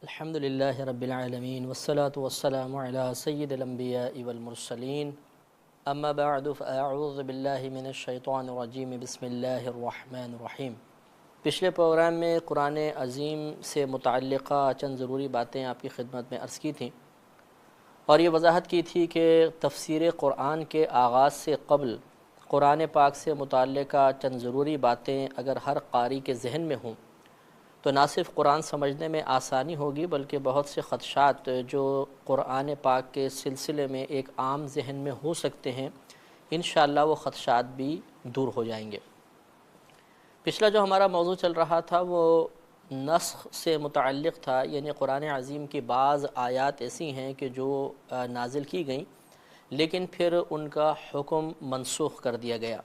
الحمدللہ رب العالمین والصلاة والسلام علی سید الانبیاء والمرسلین اما بعد فاعوذ باللہ من الشیطان الرجیم بسم اللہ الرحمن الرحیم۔ پچھلے پروگرام میں قرآن عظیم سے متعلقہ چند ضروری باتیں آپ کی خدمت میں عرض کی تھیں اور یہ وضاحت کی تھی کہ تفسیر قرآن کے آغاز سے قبل قرآن پاک سے متعلقہ چند ضروری باتیں اگر ہر قاری کے ذہن میں ہوں تو نہ صرف قرآن سمجھنے میں آسانی ہوگی بلکہ بہت سے خدشات جو قرآن پاک کے سلسلے میں ایک عام ذہن میں ہو سکتے ہیں انشاءاللہ وہ خدشات بھی دور ہو جائیں گے۔ پچھلا جو ہمارا موضوع چل رہا تھا وہ نسخ سے متعلق تھا، یعنی قرآن عظیم کی بعض آیات ایسی ہیں کہ جو نازل کی گئیں لیکن پھر ان کا حکم منسوخ کر دیا گیا۔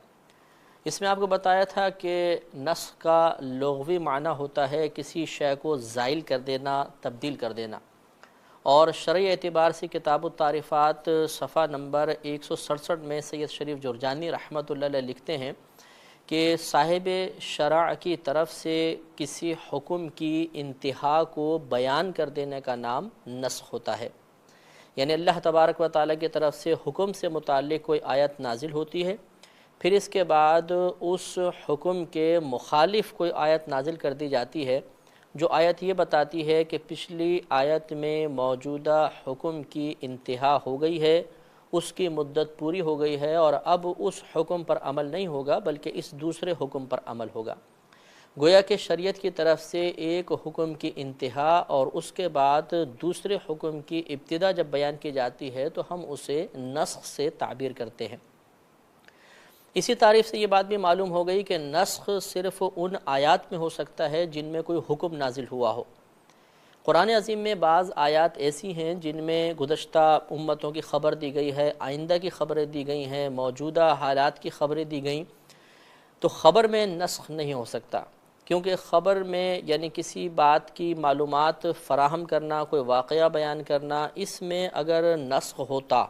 اس میں آپ کو بتایا تھا کہ نسخ کا لغوی معنی ہوتا ہے کسی شے کو زائل کر دینا، تبدیل کر دینا، اور شرعی اعتبار سے کتاب التعریفات صفحہ نمبر 167 میں سید شریف جرجانی رحمۃ اللہ علیہ لکھتے ہیں کہ صاحب شرع کی طرف سے کسی حکم کی انتہا کو بیان کر دینے کا نام نسخ ہوتا ہے، یعنی اللہ تبارک و تعالیٰ کی طرف سے حکم سے متعلق کوئی آیت نازل ہوتی ہے، پھر اس کے بعد اس حکم کے مخالف کوئی آیت نازل کر دی جاتی ہے جو آیت یہ بتاتی ہے کہ پچھلی آیت میں موجودہ حکم کی انتہا ہو گئی ہے، اس کی مدت پوری ہو گئی ہے اور اب اس حکم پر عمل نہیں ہوگا بلکہ اس دوسرے حکم پر عمل ہوگا۔ گویا کہ شریعت کی طرف سے ایک حکم کی انتہا اور اس کے بعد دوسرے حکم کی ابتدا جب بیان کی جاتی ہے تو ہم اسے نسخ سے تعبیر کرتے ہیں۔ اسی تعریف سے یہ بات بھی معلوم ہو گئی کہ نسخ صرف ان آیات میں ہو سکتا ہے جن میں کوئی حکم نازل ہوا ہو۔ قرآن عظیم میں بعض آیات ایسی ہیں جن میں گزشتہ امتوں کی خبر دی گئی ہے، آئندہ کی خبریں دی گئی ہیں، موجودہ حالات کی خبریں دی گئیں، تو خبر میں نسخ نہیں ہو سکتا، کیونکہ خبر میں یعنی کسی بات کی معلومات فراہم کرنا، کوئی واقعہ بیان کرنا، اس میں اگر نسخ ہوتا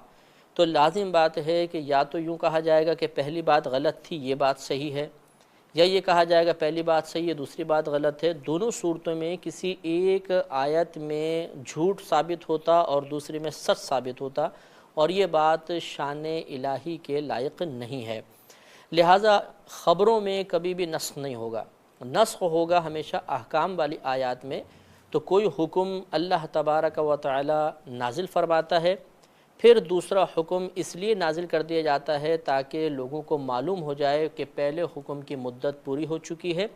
تو لازم بات ہے کہ یا تو یوں کہا جائے گا کہ پہلی بات غلط تھی یہ بات صحیح ہے، یا یہ کہا جائے گا پہلی بات صحیح ہے دوسری بات غلط ہے۔ دونوں صورتوں میں کسی ایک آیت میں جھوٹ ثابت ہوتا اور دوسری میں سچ ثابت ہوتا، اور یہ بات شان الہی کے لائق نہیں ہے۔ لہٰذا خبروں میں کبھی بھی نسخ نہیں ہوگا، نسخ ہوگا ہمیشہ احکام والی آیات میں۔ تو کوئی حکم اللہ تبارک و تعالی نازل فرماتا ہے، پھر دوسرا حکم اس لیے نازل کر دیا جاتا ہے تاکہ لوگوں کو معلوم ہو جائے کہ پہلے حکم کی مدت پوری ہو چکی ہے،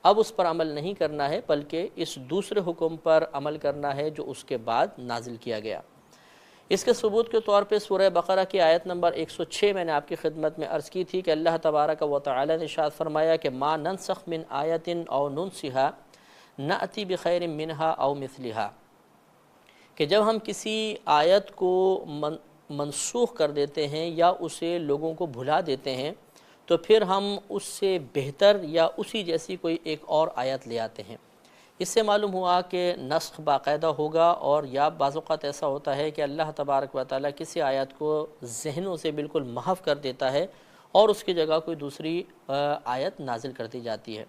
اب اس پر عمل نہیں کرنا ہے بلکہ اس دوسرے حکم پر عمل کرنا ہے جو اس کے بعد نازل کیا گیا۔ اس کے ثبوت کے طور پہ سورہ بقرہ کی آیت نمبر 106 میں نے آپ کی خدمت میں عرض کی تھی کہ اللہ تبارک و تعالی نے ارشاد فرمایا کہ ما ننسخ من آیت او ننسها نأتی بخیر منہا او مثلہا، کہ جب ہم کسی آیت کو منسوخ کر دیتے ہیں یا اسے لوگوں کو بھلا دیتے ہیں تو پھر ہم اس سے بہتر یا اسی جیسی کوئی ایک اور آیت لے آتے ہیں۔ اس سے معلوم ہوا کہ نسخ باقاعدہ ہوگا، اور یا بعض اوقات ایسا ہوتا ہے کہ اللہ تبارک و تعالیٰ کسی آیت کو ذہنوں سے بالکل محو کر دیتا ہے اور اس کی جگہ کوئی دوسری آیت نازل کر دی جاتی ہے۔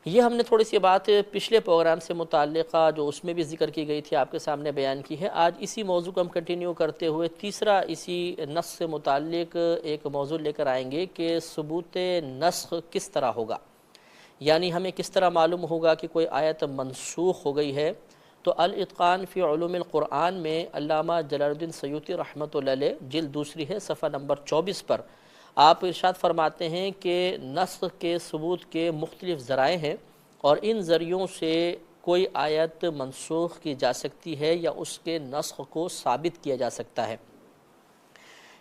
یہ ہم نے تھوڑی سی بات پچھلے پروگرام سے متعلقہ جو اس میں بھی ذکر کی گئی تھی آپ کے سامنے بیان کی ہے۔ آج اسی موضوع کو ہم کنٹینیو کرتے ہوئے تیسرا اسی نسخ سے متعلق ایک موضوع لے کر آئیں گے کہ ثبوت نسخ کس طرح ہوگا، یعنی ہمیں کس طرح معلوم ہوگا کہ کوئی آیت منسوخ ہو گئی ہے۔ تو الاتقان فی علوم القرآن میں علامہ جلال الدین سیوطی رحمۃ اللہ علیہ جلد دوسری ہے صفحہ نمبر 24 پر آپ ارشاد فرماتے ہیں کہ نسخ کے ثبوت کے مختلف ذرائع ہیں اور ان ذریعوں سے کوئی آیت منسوخ کی جا سکتی ہے یا اس کے نسخ کو ثابت کیا جا سکتا ہے۔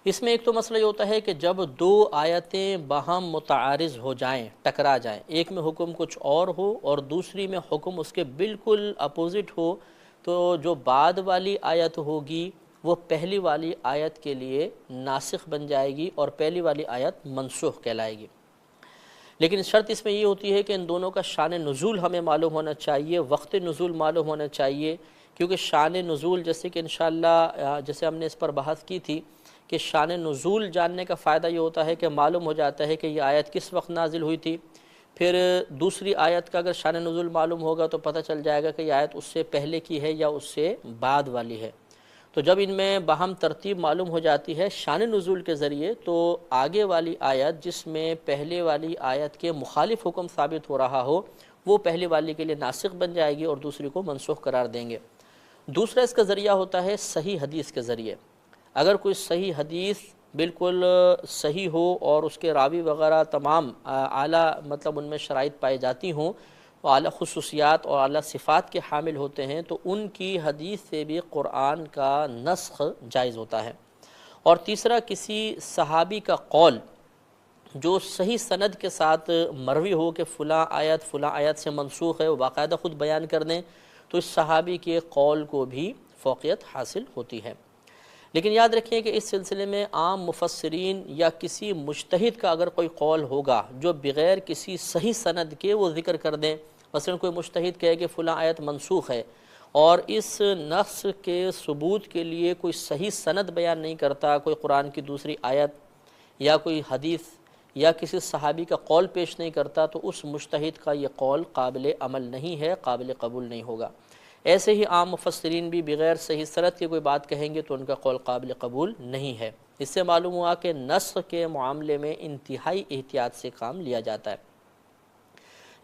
اس میں ایک تو مسئلہ یہ ہوتا ہے کہ جب دو آیتیں باہم متعارض ہو جائیں، ٹکرا جائیں، ایک میں حکم کچھ اور ہو اور دوسری میں حکم اس کے بالکل اپوزٹ ہو، تو جو بعد والی آیت ہوگی وہ پہلی والی آیت کے لیے ناسخ بن جائے گی اور پہلی والی آیت منسوخ کہلائے گی۔ لیکن شرط اس میں یہ ہوتی ہے کہ ان دونوں کا شان نزول ہمیں معلوم ہونا چاہیے، وقت نزول معلوم ہونا چاہیے، کیونکہ شان نزول جیسے کہ انشاءاللہ جیسے ہم نے اس پر بحث کی تھی کہ شان نزول جاننے کا فائدہ یہ ہوتا ہے کہ معلوم ہو جاتا ہے کہ یہ آیت کس وقت نازل ہوئی تھی، پھر دوسری آیت کا اگر شان نزول معلوم ہوگا تو پتہ چل جائے گا کہ یہ آیت اس سے پہلے کی ہے یا اس سے بعد والی ہے۔ تو جب ان میں باہم ترتیب معلوم ہو جاتی ہے شان نزول کے ذریعے، تو آگے والی آیت جس میں پہلے والی آیت کے مخالف حکم ثابت ہو رہا ہو، وہ پہلے والی کے لیے ناسخ بن جائے گی اور دوسری کو منسوخ قرار دیں گے۔ دوسرا اس کا ذریعہ ہوتا ہے صحیح حدیث کے ذریعے۔ اگر کوئی صحیح حدیث بالکل صحیح ہو اور اس کے راوی وغیرہ تمام اعلیٰ مطلب ان میں شرائط پائی جاتی ہوں، اعلیٰ خصوصیات اور اعلیٰ صفات کے حامل ہوتے ہیں، تو ان کی حدیث سے بھی قرآن کا نسخ جائز ہوتا ہے۔ اور تیسرا کسی صحابی کا قول جو صحیح سند کے ساتھ مروی ہو کہ فلاں آیت سے منسوخ ہے، وہ باقاعدہ خود بیان کر دیں، تو اس صحابی کے قول کو بھی فوقیت حاصل ہوتی ہے۔ لیکن یاد رکھیں کہ اس سلسلے میں عام مفسرین یا کسی مجتہد کا اگر کوئی قول ہوگا جو بغیر کسی صحیح سند کے وہ ذکر کر دیں، مثلا کوئی مجتہد کہے کہ فلاں آیت منسوخ ہے اور اس نص کے ثبوت کے لیے کوئی صحیح سند بیان نہیں کرتا، کوئی قرآن کی دوسری آیت یا کوئی حدیث یا کسی صحابی کا قول پیش نہیں کرتا، تو اس مجتہد کا یہ قول قابل عمل نہیں ہے، قابل قبول نہیں ہوگا۔ ایسے ہی عام مفسرین بھی بغیر صحیح سند کی کوئی بات کہیں گے تو ان کا قول قابل قبول نہیں ہے۔ اس سے معلوم ہوا کہ نسخ کے معاملے میں انتہائی احتیاط سے کام لیا جاتا ہے۔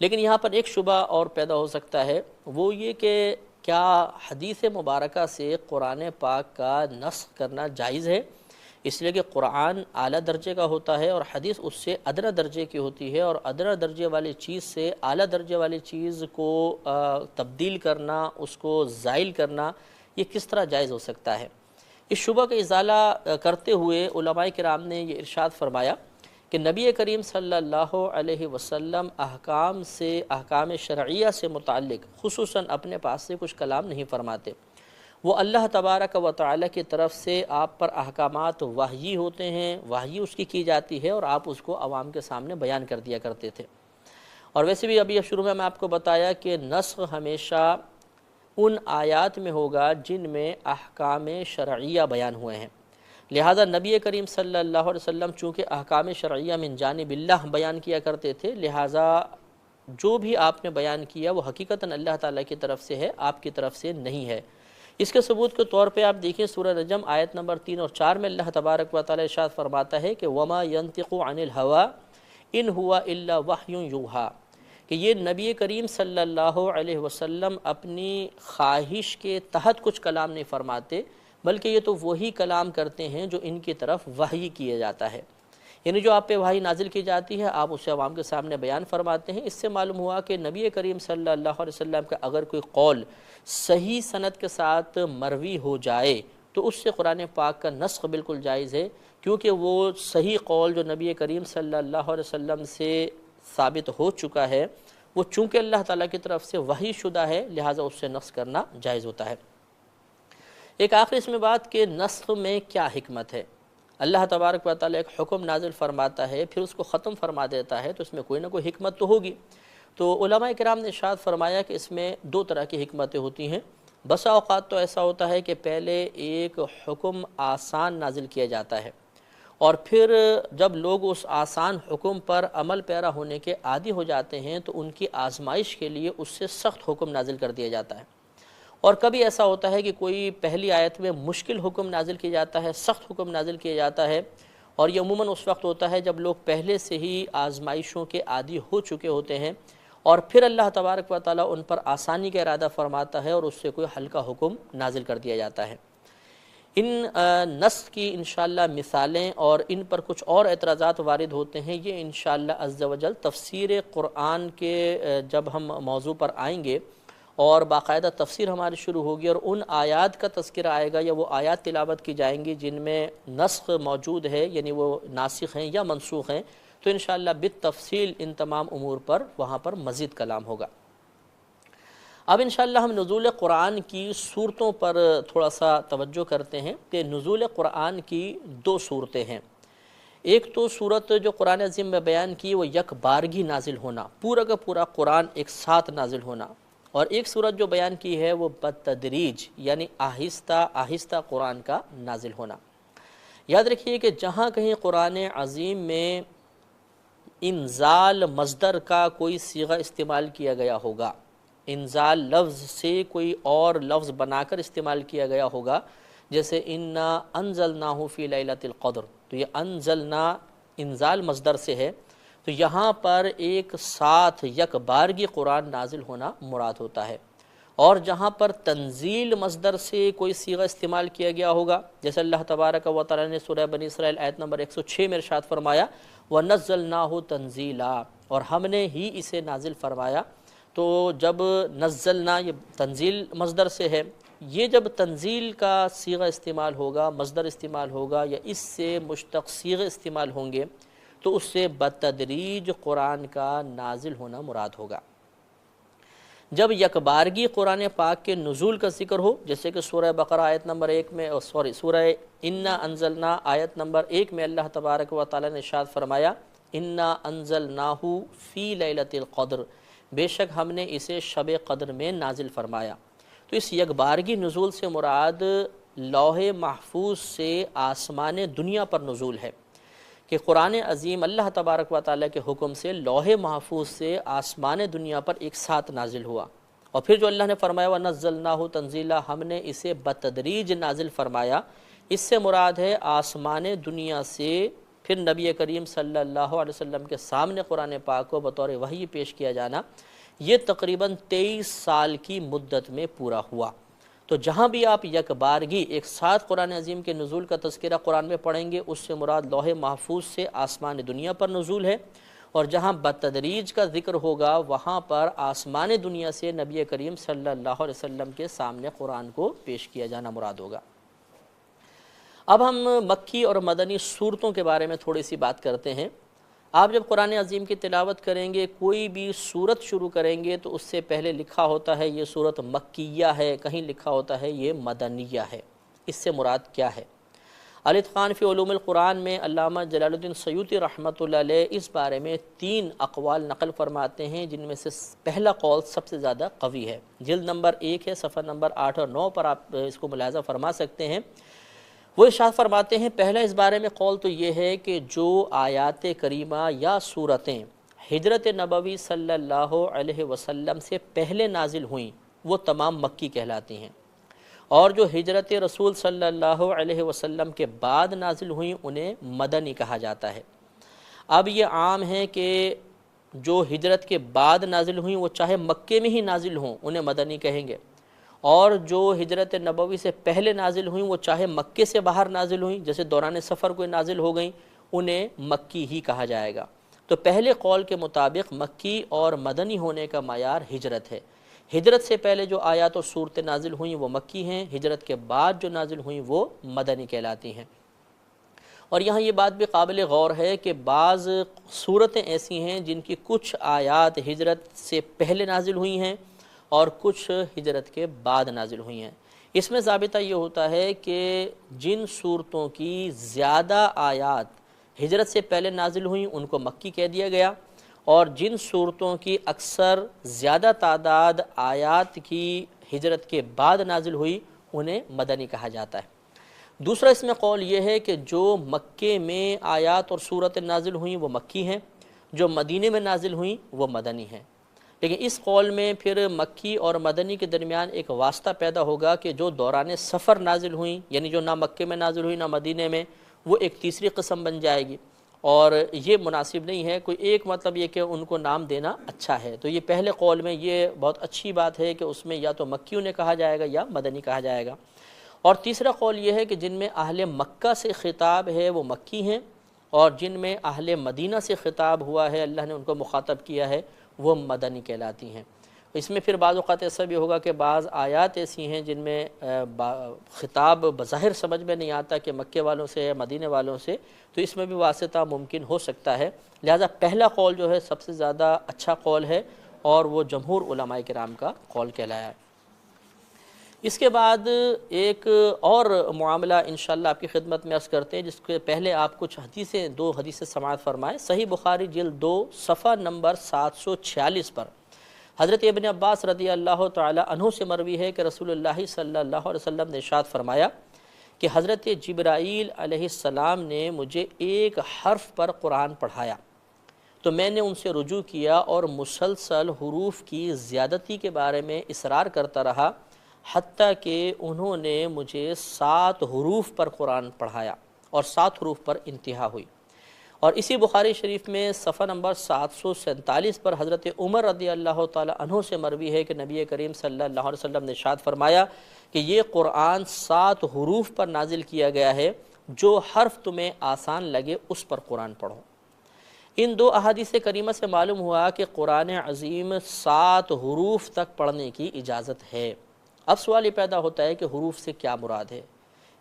لیکن یہاں پر ایک شبہ اور پیدا ہو سکتا ہے، وہ یہ کہ کیا حدیث مبارکہ سے قرآن پاک کا نسخ کرنا جائز ہے؟ اس لیے کہ قرآن اعلیٰ درجے کا ہوتا ہے اور حدیث اس سے ادنیٰ درجے کی ہوتی ہے، اور ادنیٰ درجے والی چیز سے اعلیٰ درجے والی چیز کو تبدیل کرنا، اس کو زائل کرنا، یہ کس طرح جائز ہو سکتا ہے؟ اس شبہ کا ازالہ کرتے ہوئے علماء کرام نے یہ ارشاد فرمایا کہ نبی کریم صلی اللہ علیہ وسلم احکام شرعیہ سے متعلق خصوصاً اپنے پاس سے کچھ کلام نہیں فرماتے۔ وہ اللہ تبارک و تعالی کی طرف سے آپ پر احکامات وحی ہوتے ہیں، وحی اس کی جاتی ہے اور آپ اس کو عوام کے سامنے بیان کر دیا کرتے تھے۔ اور ویسے بھی ابھی شروع میں آپ کو بتایا کہ نسخ ہمیشہ ان آیات میں ہوگا جن میں احکام شرعیہ بیان ہوئے ہیں، لہذا نبی کریم صلی اللہ علیہ وسلم چونکہ احکام شرعیہ من جانب اللہ بیان کیا کرتے تھے، لہذا جو بھی آپ نے بیان کیا وہ حقیقتاً اللہ تعالیٰ کی طرف سے ہے، آپ کی طرف سے نہیں ہے۔ اس کے ثبوت کے طور پہ آپ دیکھیں سورہ نجم آیت نمبر 3 اور 4 میں اللہ تبارک و تعالیٰ ارشاد فرماتا ہے کہ وَمَا يَنطِقُ عَنِ الْهَوَىٰ إِنْ هُوَ إِلَّا وَحْيٌ يُوحَىٰ، کہ یہ نبی کریم صلی اللہ علیہ وسلم اپنی خواہش کے تحت کچھ کلام نہیں فرماتے، بلکہ یہ تو وہی کلام کرتے ہیں جو ان کی طرف وحی کیا جاتا ہے، یعنی جو آپ پہ وحی نازل کی جاتی ہے آپ اسے عوام کے سامنے بیان فرماتے ہیں۔ اس سے معلوم ہوا کہ نبی کریم صلی اللہ علیہ وسلم کا اگر کوئی قول صحیح سند کے ساتھ مروی ہو جائے تو اس سے قرآن پاک کا نسخ بالکل جائز ہے، کیونکہ وہ صحیح قول جو نبی کریم صلی اللہ علیہ وسلم سے ثابت ہو چکا ہے، وہ چونکہ اللہ تعالیٰ کی طرف سے وحی شدہ ہے، لہٰذا اس سے نسخ کرنا جائز ہوتا ہے۔ ایک آخری اس میں بات کہ نسخ میں کیا حکمت ہے؟ اللہ تبارک و تعالیٰ ایک حکم نازل فرماتا ہے پھر اس کو ختم فرما دیتا ہے، تو اس میں کوئی نہ کوئی حکمت تو ہوگی۔ تو علماء کرام نے ارشاد فرمایا کہ اس میں دو طرح کی حکمتیں ہوتی ہیں۔ بسا اوقات تو ایسا ہوتا ہے کہ پہلے ایک حکم آسان نازل کیا جاتا ہے اور پھر جب لوگ اس آسان حکم پر عمل پیرا ہونے کے عادی ہو جاتے ہیں تو ان کی آزمائش کے لیے اس سے سخت حکم نازل کر دیا جاتا ہے۔ اور کبھی ایسا ہوتا ہے کہ کوئی پہلی آیت میں مشکل حکم نازل کیا جاتا ہے، سخت حکم نازل کیا جاتا ہے، اور یہ عموماً اس وقت ہوتا ہے جب لوگ پہلے سے ہی آزمائشوں کے عادی ہو چکے ہوتے ہیں، اور پھر اللہ تبارک و تعالیٰ ان پر آسانی کا ارادہ فرماتا ہے اور اس سے کوئی ہلکا حکم نازل کر دیا جاتا ہے۔ ان نسخ کی انشاءاللہ مثالیں اور ان پر کچھ اور اعتراضات وارد ہوتے ہیں، یہ انشاءاللہ عز و جل تفسیر قرآن کے جب ہم موضوع پر آئیں گے اور باقاعدہ تفسیر ہماری شروع ہوگی اور ان آیات کا تذکرہ آئے گا یا وہ آیات تلاوت کی جائیں گی جن میں نسخ موجود ہے، یعنی وہ ناسخ ہیں یا منسوخ ہیں، تو انشاءاللہ بالتفصیل ان تمام امور پر وہاں پر مزید کلام ہوگا۔ اب انشاءاللہ ہم نزول قرآن کی صورتوں پر تھوڑا سا توجہ کرتے ہیں کہ نزول قرآن کی دو صورتیں ہیں۔ ایک تو صورت جو قرآن عظیم میں بیان کی وہ یک بارگی نازل ہونا، پورا کا پورا قرآن ایک ساتھ نازل ہونا، اور ایک صورت جو بیان کی ہے وہ بتدریج یعنی آہستہ آہستہ قرآن کا نازل ہونا۔ یاد رکھیے کہ جہاں کہیں قرآن عظیم میں انزال مصدر کا کوئی صیغہ استعمال کیا گیا ہوگا، انزال لفظ سے کوئی اور لفظ بنا کر استعمال کیا گیا ہوگا، جیسے انا انزلناہ فی لیلۃ القدر، تو یہ انزلنا انزال مصدر سے ہے، تو یہاں پر ایک ساتھ یک بارگی قرآن نازل ہونا مراد ہوتا ہے۔ اور جہاں پر تنزیل مصدر سے کوئی صیغہ استعمال کیا گیا ہوگا، جیسے اللہ تبارک و تعالی نے سورہ بنی اسرائیل آیت نمبر 106 میں ارشاد فرمایا وَنَزَّلْنَاهُ تَنزِيلًا، اور ہم نے ہی اسے نازل فرمایا، تو جب نزلنا یہ تنزیل مصدر سے ہے، یہ جب تنزیل کا صیغہ استعمال ہوگا، مصدر استعمال ہوگا یا اس سے مشتق صیغے استعمال ہوں گے تو اس سے بتدریج قرآن کا نازل ہونا مراد ہوگا۔ جب یکبارگی قرآن پاک کے نزول کا ذکر ہو، جیسے کہ سورہ بقرہ آیت نمبر 1 میں سورہ انا انزلنا آیت نمبر 1 میں اللہ تبارک و تعالی نے ارشاد فرمایا انا انزلناہ فی لیلۃ القدر، بے شک ہم نے اسے شب قدر میں نازل فرمایا۔ تو اس یکبارگی نزول سے مراد لوح محفوظ سے آسمان دنیا پر نزول ہے، کہ قرآن عظیم اللہ تبارک و تعالیٰ کے حکم سے لوح محفوظ سے آسمان دنیا پر ایک ساتھ نازل ہوا۔ اور پھر جو اللہ نے فرمایا وَنَزَّلْنَاهُ تَنزِيلًا، ہم نے اسے بتدریج نازل فرمایا، اس سے مراد ہے آسمان دنیا سے پھر نبی کریم صلی اللہ علیہ وسلم کے سامنے قرآن پاک کو بطور وحی پیش کیا جانا، یہ تقریباً 23 سال کی مدت میں پورا ہوا۔ تو جہاں بھی آپ یکبارگی ایک ساتھ قرآن عظیم کے نزول کا تذکرہ قرآن میں پڑھیں گے، اس سے مراد لوح محفوظ سے آسمان دنیا پر نزول ہے، اور جہاں بتدریج کا ذکر ہوگا وہاں پر آسمان دنیا سے نبی کریم صلی اللہ علیہ وسلم کے سامنے قرآن کو پیش کیا جانا مراد ہوگا۔ اب ہم مکی اور مدنی صورتوں کے بارے میں تھوڑی سی بات کرتے ہیں۔ آپ جب قرآن عظیم کی تلاوت کریں گے، کوئی بھی صورت شروع کریں گے تو اس سے پہلے لکھا ہوتا ہے یہ صورت مکیہ ہے، کہیں لکھا ہوتا ہے یہ مدنیہ ہے۔ اس سے مراد کیا ہے؟ الاتقان فی علوم القرآن میں علامہ جلال الدین سیوطی رحمۃ اللہ علیہ اس بارے میں 3 اقوال نقل فرماتے ہیں، جن میں سے پہلا قول سب سے زیادہ قوی ہے۔ جلد نمبر 1 ہے، صفحہ نمبر 8 اور 9 پر آپ اس کو ملاحظہ فرما سکتے ہیں۔ وہ ارشاد فرماتے ہیں پہلا اس بارے میں قول تو یہ ہے کہ جو آیات کریمہ یا صورتیں ہجرت نبوی صلی اللہ علیہ وسلم سے پہلے نازل ہوئیں وہ تمام مکی کہلاتی ہیں، اور جو ہجرت رسول صلی اللہ علیہ وسلم کے بعد نازل ہوئیں انہیں مدنی کہا جاتا ہے۔ اب یہ عام ہے کہ جو ہجرت کے بعد نازل ہوئیں وہ چاہے مکے میں ہی نازل ہوں انہیں مدنی کہیں گے، اور جو ہجرت نبوی سے پہلے نازل ہوئیں وہ چاہے مکے سے باہر نازل ہوئیں، جیسے دوران سفر کوئی نازل ہو گئیں، انہیں مکی ہی کہا جائے گا۔ تو پہلے قول کے مطابق مکی اور مدنی ہونے کا معیار ہجرت ہے۔ ہجرت سے پہلے جو آیات اور صورتیں نازل ہوئیں وہ مکی ہیں، ہجرت کے بعد جو نازل ہوئیں وہ مدنی کہلاتی ہیں۔ اور یہاں یہ بات بھی قابل غور ہے کہ بعض صورتیں ایسی ہیں جن کی کچھ آیات ہجرت سے پہلے نازل ہوئی ہیں اور کچھ ہجرت کے بعد نازل ہوئی ہیں۔ اس میں ضابطہ یہ ہوتا ہے کہ جن صورتوں کی زیادہ آیات ہجرت سے پہلے نازل ہوئیں ان کو مکی کہہ دیا گیا، اور جن صورتوں کی اکثر زیادہ تعداد آیات کی ہجرت کے بعد نازل ہوئی انہیں مدنی کہا جاتا ہے۔ دوسرا اس میں قول یہ ہے کہ جو مکے میں آیات اور صورتیں نازل ہوئیں وہ مکی ہیں، جو مدینے میں نازل ہوئیں وہ مدنی ہیں۔ لیکن اس قول میں پھر مکی اور مدنی کے درمیان ایک واسطہ پیدا ہوگا کہ جو دوران سفر نازل ہوئیں، یعنی جو نہ مکے میں نازل ہوئی نہ مدینے میں، وہ ایک تیسری قسم بن جائے گی، اور یہ مناسب نہیں ہے۔ کوئی ایک مطلب یہ کہ ان کو نام دینا اچھا ہے، تو یہ پہلے قول میں یہ بہت اچھی بات ہے کہ اس میں یا تو مکی انہیں کہا جائے گا یا مدنی کہا جائے گا۔ اور تیسرا قول یہ ہے کہ جن میں اہل مکہ سے خطاب ہے وہ مکی ہیں، اور جن میں اہل مدینہ سے خطاب ہوا ہے اللہ نے ان کو مخاطب کیا ہے وہ مدنی کہلاتی ہیں۔ اس میں پھر بعض اوقات ایسا بھی ہوگا کہ بعض آیات ایسی ہیں جن میں خطاب بظاہر سمجھ میں نہیں آتا کہ مکے والوں سے ہے مدینے والوں سے، تو اس میں بھی واسطہ ممکن ہو سکتا ہے۔ لہذا پہلا قول جو ہے سب سے زیادہ اچھا قول ہے، اور وہ جمہور علماء کرام کا قول کہلایا ہے۔ اس کے بعد ایک اور معاملہ انشاءاللہ آپ کی خدمت میں عرض کرتے ہیں، جس کے پہلے آپ کچھ حدیثیں 2 حدیثیں سماعت فرمائیں۔ صحیح بخاری جلد 2 صفحہ نمبر 746 پر حضرت ابن عباس رضی اللہ تعالی عنہ سے مروی ہے کہ رسول اللہ صلی اللہ علیہ وسلم نے ارشاد فرمایا کہ حضرت جبرائیل علیہ السلام نے مجھے ایک حرف پر قرآن پڑھایا، تو میں نے ان سے رجوع کیا اور مسلسل حروف کی زیادتی کے بارے میں اصرار کرتا رہا، حتیٰ کہ انہوں نے مجھے 7 حروف پر قرآن پڑھایا اور 7 حروف پر انتہا ہوئی۔ اور اسی بخاری شریف میں صفحہ نمبر 747 پر حضرت عمر رضی اللہ تعالی عنہ سے مروی ہے کہ نبی کریم صلی اللہ علیہ وسلم نے ارشاد فرمایا کہ یہ قرآن 7 حروف پر نازل کیا گیا ہے، جو حرف تمہیں آسان لگے اس پر قرآن پڑھو۔ ان 2 احادیث کریمہ سے معلوم ہوا کہ قرآن عظیم 7 حروف تک پڑھنے کی اجازت ہے۔ اب سوال یہ پیدا ہوتا ہے کہ حروف سے کیا مراد ہے؟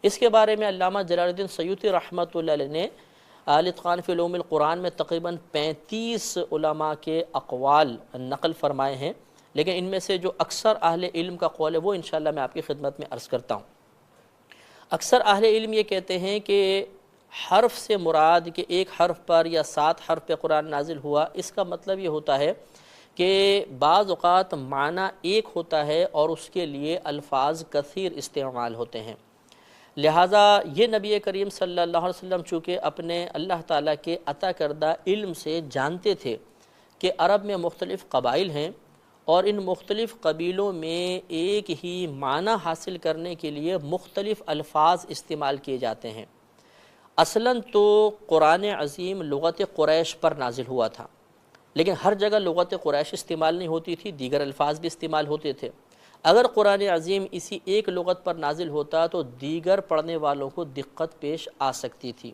اس کے بارے میں علامہ جلال الدین سیوطی رحمۃ اللہ علیہ نے الاتقان فی علوم القرآن میں تقریباً 35 علماء کے اقوال نقل فرمائے ہیں، لیکن ان میں سے جو اکثر اہل علم کا قول ہے وہ انشاءاللہ میں آپ کی خدمت میں عرض کرتا ہوں۔ اکثر اہل علم یہ کہتے ہیں کہ حرف سے مراد کہ ایک حرف پر یا 7 حرف پہ قرآن نازل ہوا، اس کا مطلب یہ ہوتا ہے کہ بعض اوقات معنی ایک ہوتا ہے اور اس کے لیے الفاظ کثیر استعمال ہوتے ہیں، لہٰذا یہ نبی کریم صلی اللہ علیہ وسلم چونکہ اپنے اللہ تعالیٰ کے عطا کردہ علم سے جانتے تھے کہ عرب میں مختلف قبائل ہیں اور ان مختلف قبیلوں میں ایک ہی معنی حاصل کرنے کے لیے مختلف الفاظ استعمال کیے جاتے ہیں۔ اصلاً تو قرآن عظیم لغت قریش پر نازل ہوا تھا، لیکن ہر جگہ لغت قریش استعمال نہیں ہوتی تھی، دیگر الفاظ بھی استعمال ہوتے تھے۔ اگر قرآن عظیم اسی ایک لغت پر نازل ہوتا تو دیگر پڑھنے والوں کو دقت پیش آ سکتی تھی،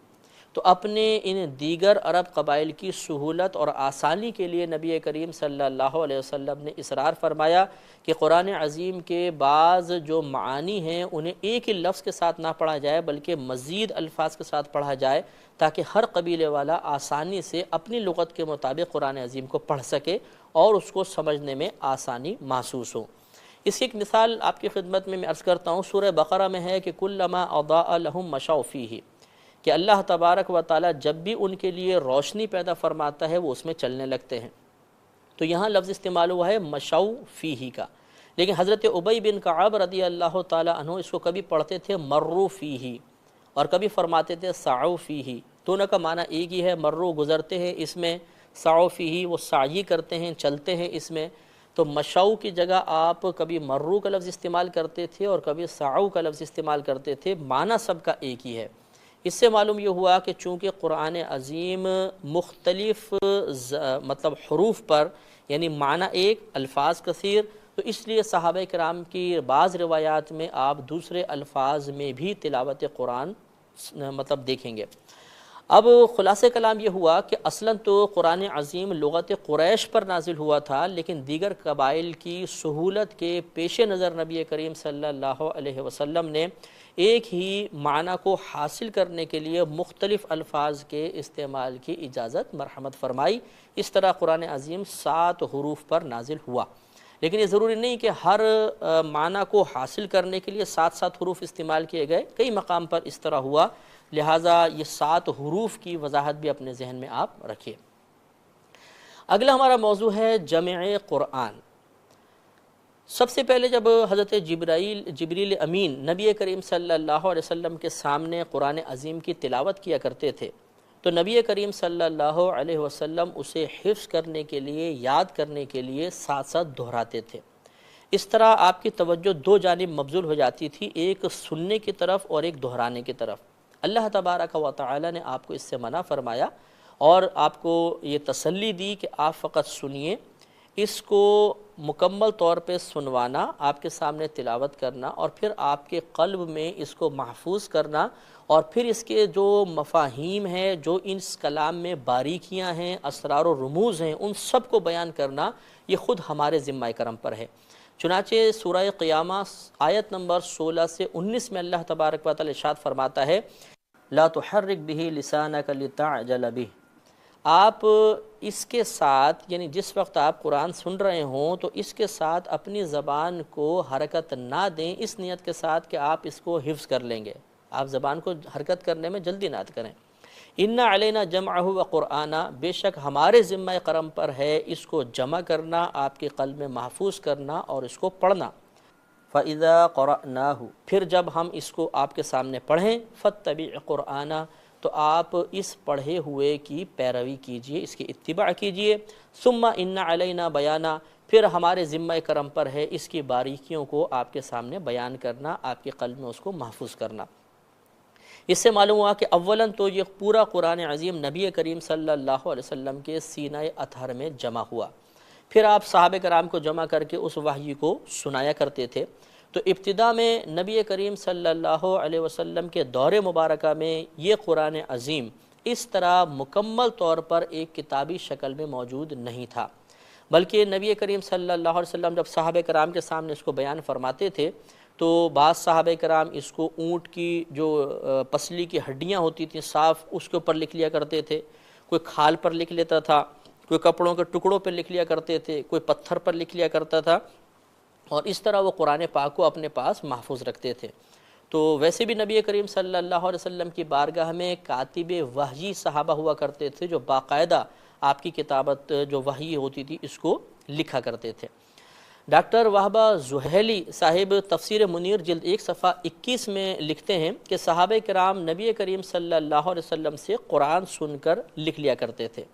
تو اپنے ان دیگر عرب قبائل کی سہولت اور آسانی کے لیے نبی کریم صلی اللہ علیہ وسلم نے اصرار فرمایا کہ قرآن عظیم کے بعض جو معانی ہیں انہیں ایک ہی لفظ کے ساتھ نہ پڑھا جائے بلکہ مزید الفاظ کے ساتھ پڑھا جائے، تاکہ ہر قبیلے والا آسانی سے اپنی لغت کے مطابق قرآن عظیم کو پڑھ سکے اور اس کو سمجھنے میں آسانی محسوس ہو۔ اس کی ایک مثال آپ کی خدمت میں عرض کرتا ہوں، سورہ بقرہ میں ہے کہ کلما اضاء لهم مشوا فیہ، کہ اللہ تبارک و تعالی جب بھی ان کے لیے روشنی پیدا فرماتا ہے وہ اس میں چلنے لگتے ہیں۔ تو یہاں لفظ استعمال ہوا ہے مشوا فیہ کا، لیکن حضرت ابی بن کعب رضی اللہ تعالی عنہ اس کو کبھی پڑھتے تھے مروا فیہ اور کبھی فرماتے تھے سعوا فیہ۔ دونوں کا معنی ایک ہی ہے، مروا گزرتے ہیں اس میں، سعوا فیہ وہ سعی کرتے ہیں، چلتے ہیں اس میں۔ تو مشو کی جگہ آپ کبھی مرو کا لفظ استعمال کرتے تھے اور کبھی سعو کا لفظ استعمال کرتے تھے، معنی سب کا ایک ہی ہے۔ اس سے معلوم یہ ہوا کہ چونکہ قرآن عظیم مختلف مطلب حروف پر یعنی معنی ایک، الفاظ کثیر، تو اس لیے صحابہ کرام کی بعض روایات میں آپ دوسرے الفاظ میں بھی تلاوت قرآن مطلب دیکھیں گے۔ اب خلاصہ کلام یہ ہوا کہ اصلاً تو قرآن عظیم لغت قریش پر نازل ہوا تھا، لیکن دیگر قبائل کی سہولت کے پیش نظر نبی کریم صلی اللہ علیہ وسلم نے ایک ہی معنی کو حاصل کرنے کے لیے مختلف الفاظ کے استعمال کی اجازت مرحمت فرمائی۔ اس طرح قرآن عظیم 7 حروف پر نازل ہوا، لیکن یہ ضروری نہیں کہ ہر معنی کو حاصل کرنے کے لیے 7 حروف استعمال کیے گئے، کئی مقام پر اس طرح ہوا، لہٰذا یہ 7 حروف کی وضاحت بھی اپنے ذہن میں آپ رکھیے۔ اگلا ہمارا موضوع ہے جمع قرآن۔ سب سے پہلے جب حضرت جبریل امین نبی کریم صلی اللہ علیہ وسلم کے سامنے قرآن عظیم کی تلاوت کیا کرتے تھے تو نبی کریم صلی اللہ علیہ وسلم اسے حفظ کرنے کے لیے، یاد کرنے کے لیے ساتھ ساتھ دہراتے تھے۔ اس طرح آپ کی توجہ 2 جانب مبذول ہو جاتی تھی، ایک سننے کی طرف اور ایک دہرانے کی طرف۔ اللہ تبارک و تعالی نے آپ کو اس سے منع فرمایا اور آپ کو یہ تسلی دی کہ آپ فقط سنیے، اس کو مکمل طور پہ سنوانا، آپ کے سامنے تلاوت کرنا اور پھر آپ کے قلب میں اس کو محفوظ کرنا اور پھر اس کے جو مفاہیم ہیں، جو اس کلام میں باریکیاں ہیں، اسرار و رموز ہیں، ان سب کو بیان کرنا یہ خود ہمارے ذمہ کرم پر ہے۔ چنانچہ سورہ قیامہ آیت نمبر 16 سے 19 میں اللہ تبارک و تعالی ارشاد فرماتا ہے لا تحرک به لسانک لتعجل به، آپ اس کے ساتھ یعنی جس وقت آپ قرآن سن رہے ہوں تو اس کے ساتھ اپنی زبان کو حرکت نہ دیں، اس نیت کے ساتھ کہ آپ اس کو حفظ کر لیں گے، آپ زبان کو حرکت کرنے میں جلدی نہ کریں۔ ان علینا جمعہ و قرآنہ، بے شک ہمارے ذمہ کرم پر ہے اس کو جمع کرنا، آپ کے قلب میں محفوظ کرنا اور اس کو پڑھنا۔ فَإِذَا قَرَأْنَاهُ، پھر جب ہم اس کو آپ کے سامنے پڑھیں، فَاتَّبِعْ قُرْآنَ، تو آپ اس پڑھے ہوئے کی پیروی کیجئے، اس کی اتباع کیجئے۔ ثم ان علینا بیانا، پھر ہمارے ذمہ کرم پر ہے اس کی باریکیوں کو آپ کے سامنے بیان کرنا، آپ کے قلب میں اس کو محفوظ کرنا۔ اس سے معلوم ہوا کہ اولاً تو یہ پورا قرآن عظیم نبی کریم صلی اللہ علیہ وسلم کے سینہ اطہر میں جمع ہوا، پھر آپ صحابہ کرام کو جمع کر کے اس وحی کو سنایا کرتے تھے۔ تو ابتدا میں نبی کریم صلی اللہ علیہ وسلم کے دور مبارکہ میں یہ قرآن عظیم اس طرح مکمل طور پر ایک کتابی شکل میں موجود نہیں تھا، بلکہ نبی کریم صلی اللہ علیہ وسلم جب صحابہ کرام کے سامنے اس کو بیان فرماتے تھے تو بعض صحابہ کرام اس کو اونٹ کی جو پسلی کی ہڈیاں ہوتی تھیں صاف، اس کے اوپر لکھ لیا کرتے تھے، کوئی کھال پر لکھ لیتا تھا، کوئی کپڑوں کے ٹکڑوں پر لکھ لیا کرتے تھے، کوئی پتھر پر لکھ لیا کرتا تھا، اور اس طرح وہ قرآن پاک کو اپنے پاس محفوظ رکھتے تھے۔ تو ویسے بھی نبی کریم صلی اللہ علیہ وسلم کی بارگاہ میں کاتب وحی صحابہ ہوا کرتے تھے، جو باقاعدہ آپ کی کتابت جو وحی ہوتی تھی اس کو لکھا کرتے تھے۔ ڈاکٹر وہبہ زحیلی صاحب تفسیر منیر جلد 1 صفحہ 21 میں لکھتے ہیں کہ صحابہ کرام نبی کریم صلی اللہ علیہ وسلم سے قرآن سن کر لکھ لیا کرتے تھے۔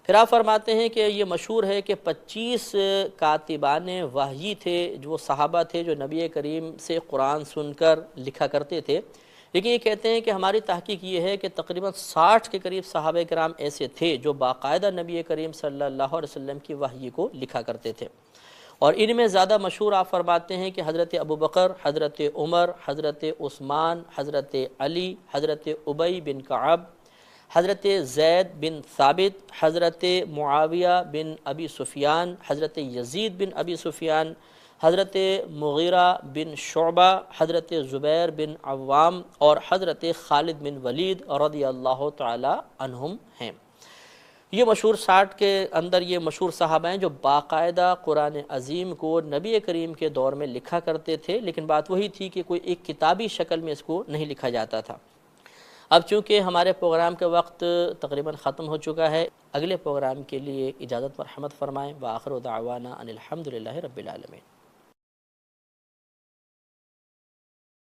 پھر آپ فرماتے ہیں کہ یہ مشہور ہے کہ 25 کاتبان وحی تھے، جو صحابہ تھے جو نبی کریم سے قرآن سن کر لکھا کرتے تھے، لیکن یہ کہتے ہیں کہ ہماری تحقیق یہ ہے کہ تقریباً 60 کے قریب صحابہ کرام ایسے تھے جو باقاعدہ نبی کریم صلی اللہ علیہ وسلم کی وحی کو لکھا کرتے تھے، اور ان میں زیادہ مشہور آپ فرماتے ہیں کہ حضرت ابوبکر، حضرت عمر، حضرت عثمان، حضرت علی، حضرت ابی بن کعب، حضرت زید بن ثابت، حضرت معاویہ بن ابی سفیان، حضرت یزید بن ابی سفیان، حضرت مغیرہ بن شعبہ، حضرت زبیر بن عوام اور حضرت خالد بن ولید رضی اللہ تعالی عنہم ہیں۔ یہ مشہور 60 کے اندر یہ مشہور صحابہ ہیں جو باقاعدہ قرآن عظیم کو نبی کریم کے دور میں لکھا کرتے تھے، لیکن بات وہی تھی کہ کوئی ایک کتابی شکل میں اس کو نہیں لکھا جاتا تھا۔ اب چونکہ ہمارے پروگرام کا وقت تقریباً ختم ہو چکا ہے، اگلے پروگرام کے لیے اجازت مرحمت فرمائیں۔ وآخر دعوانا ان الحمدللہ رب العالمین۔